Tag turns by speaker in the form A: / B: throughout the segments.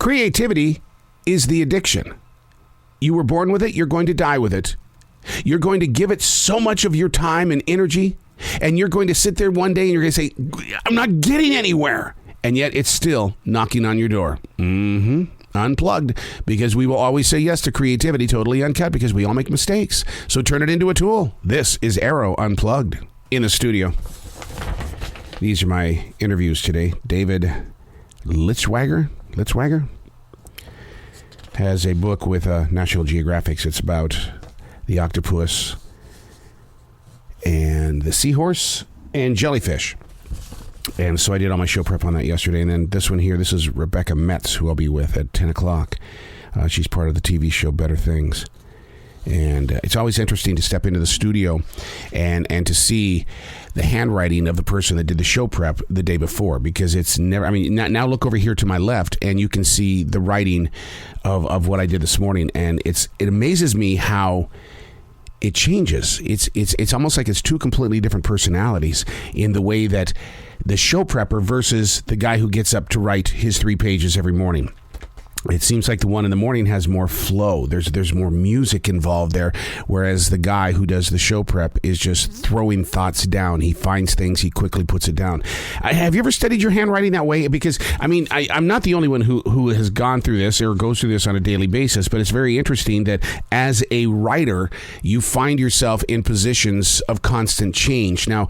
A: Creativity is the addiction. You were born with it. You're going to die with it. You're going to give it so much of your time and energy, and you're going to sit there one day and you're going to say, I'm not getting anywhere. And yet it's still knocking on your door. Unplugged, because we will always say yes to creativity, totally uncut, because we all make mistakes. So turn it into a tool. This is Arroe Unplugged in the studio. These are my interviews today. David Litzwager has a book with National Geographic. It's about the octopus and the seahorse and jellyfish. And so I did all my show prep on that yesterday. And then this one here, this is Rebecca Metz, who I'll be with at 10 o'clock. She's part of the TV show Better Things. And it's always interesting to step into the studio and to see the handwriting of the person that did the show prep the day before, because it's never, I mean, now look over here to my left and you can see the writing of what I did this morning. And it amazes me how it changes. It's almost like it's two completely different personalities in the way that the show prepper versus the guy who gets up to write his 3 pages every morning. It seems like the one in the morning has more flow. There's more music involved there, whereas the guy who does the show prep is just throwing thoughts down. He finds things, he quickly puts it down. Have you ever studied your handwriting that way? Because, I mean, I'm not the only one who has gone through this or goes through this on a daily basis, but it's very interesting that as a writer, you find yourself in positions of constant change. Now,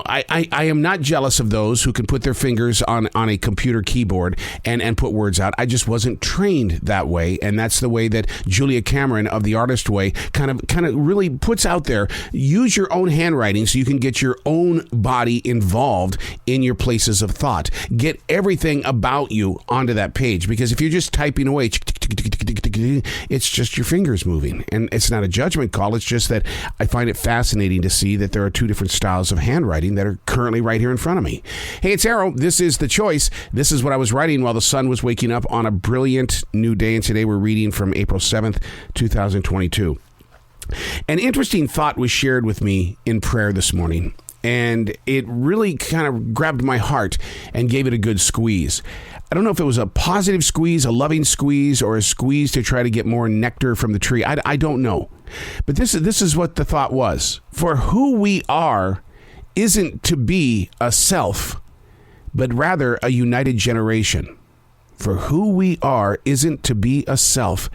A: I am not jealous of those who can put their fingers on a computer keyboard and put words out. I just wasn't trained that way, and that's the way that Julia Cameron of The Artist Way kind of really puts out there. Use your own handwriting so you can get your own body involved in your places of thought. Get everything about you onto that page, because if you're just typing away, it's just your fingers moving, and it's not a judgment call. It's just that I find it fascinating to see that there are two different styles of handwriting that are currently right here in front of me. Hey, it's Arroe. This is The Choice. This is what I was writing while the sun was waking up on a brilliant new day, and today we're reading from April 7th, 2022. An interesting thought was shared with me in prayer this morning, and it really kind of grabbed my heart and gave it a good squeeze. I don't know if it was a positive squeeze, a loving squeeze, or a squeeze to try to get more nectar from the tree. I don't know. But this is what the thought was. For who we are isn't to be a self, but rather a united generation. For who we are isn't to be a self,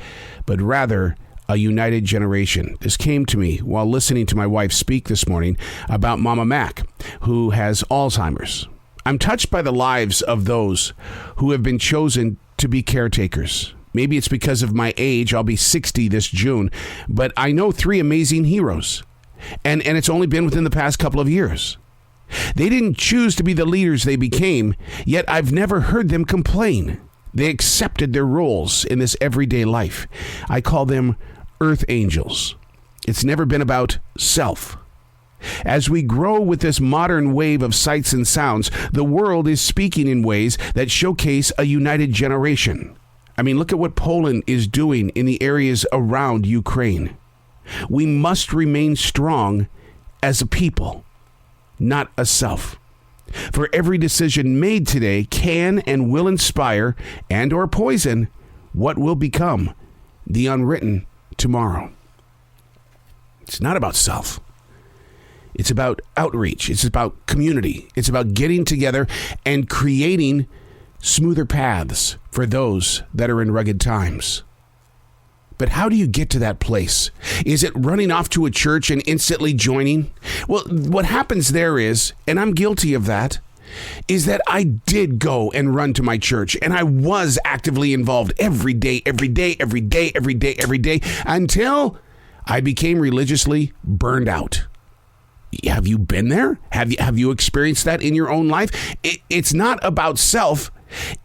A: but rather a united generation. This came to me while listening to my wife speak this morning about Mama Mac, who has Alzheimer's. I'm touched by the lives of those who have been chosen to be caretakers. Maybe it's because of my age. I'll be 60 this June, but I know 3 amazing heroes, and it's only been within the past couple of years. They didn't choose to be the leaders they became, yet I've never heard them complain. They accepted their roles in this everyday life. I call them earth angels. It's never been about self. As we grow with this modern wave of sights and sounds, the world is speaking in ways that showcase a united generation. I mean, look at what Poland is doing in the areas around Ukraine. We must remain strong as a people, not a self. For every decision made today can and will inspire and or poison what will become the unwritten tomorrow. It's not about self. It's about outreach. It's about community. It's about getting together and creating smoother paths for those that are in rugged times. But how do you get to that place? Is it running off to a church and instantly joining? Well, what happens there is, and I'm guilty of that, is that I did go and run to my church, and I was actively involved every day, until I became religiously burned out. Have you been there? Have you experienced that in your own life? It's not about self.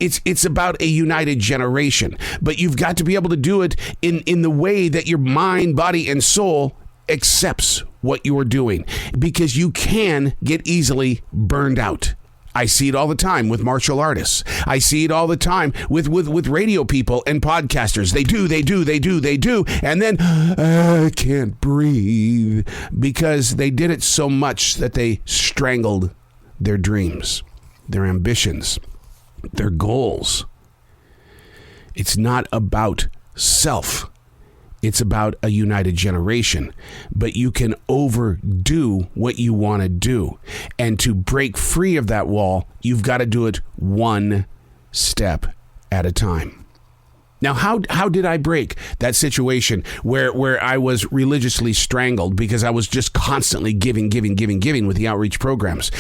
A: It's about a united generation. But you've got to be able to do it in the way that your mind, body, and soul accepts what you are doing, because you can get easily burned out. I see it all the time with martial artists. I see it all the time with radio people and podcasters. They do. And then I can't breathe because they did it so much that they strangled their dreams, their ambitions, their goals. It's not about self. It's about a united generation. But you can overdo what you want to do. And to break free of that wall, you've got to do it one step at a time. Now, how did I break that situation where I was religiously strangled because I was just constantly giving with the outreach programs?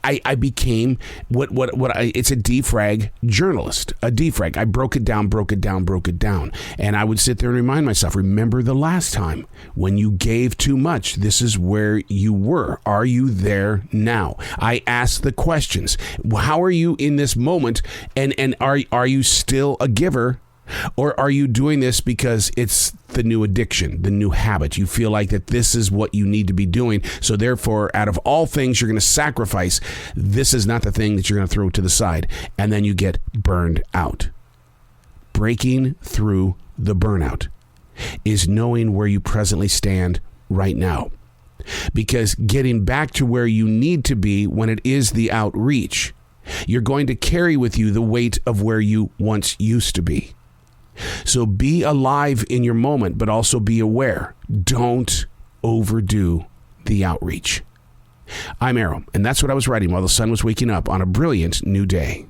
A: I became it's a defrag journalist, a defrag. I broke it down. And I would sit there and remind myself, remember the last time when you gave too much, this is where you were. Are you there now? I asked the questions. How are you in this moment? And are you still a giver? Or are you doing this because it's the new addiction, the new habit? You feel like that this is what you need to be doing. So therefore, out of all things you're going to sacrifice, this is not the thing that you're going to throw to the side. And then you get burned out. Breaking through the burnout is knowing where you presently stand right now. Because getting back to where you need to be when it is the outreach, you're going to carry with you the weight of where you once used to be. So be alive in your moment, but also be aware. Don't overdo the outreach. I'm Arroe, and that's what I was writing while the sun was waking up on a brilliant new day.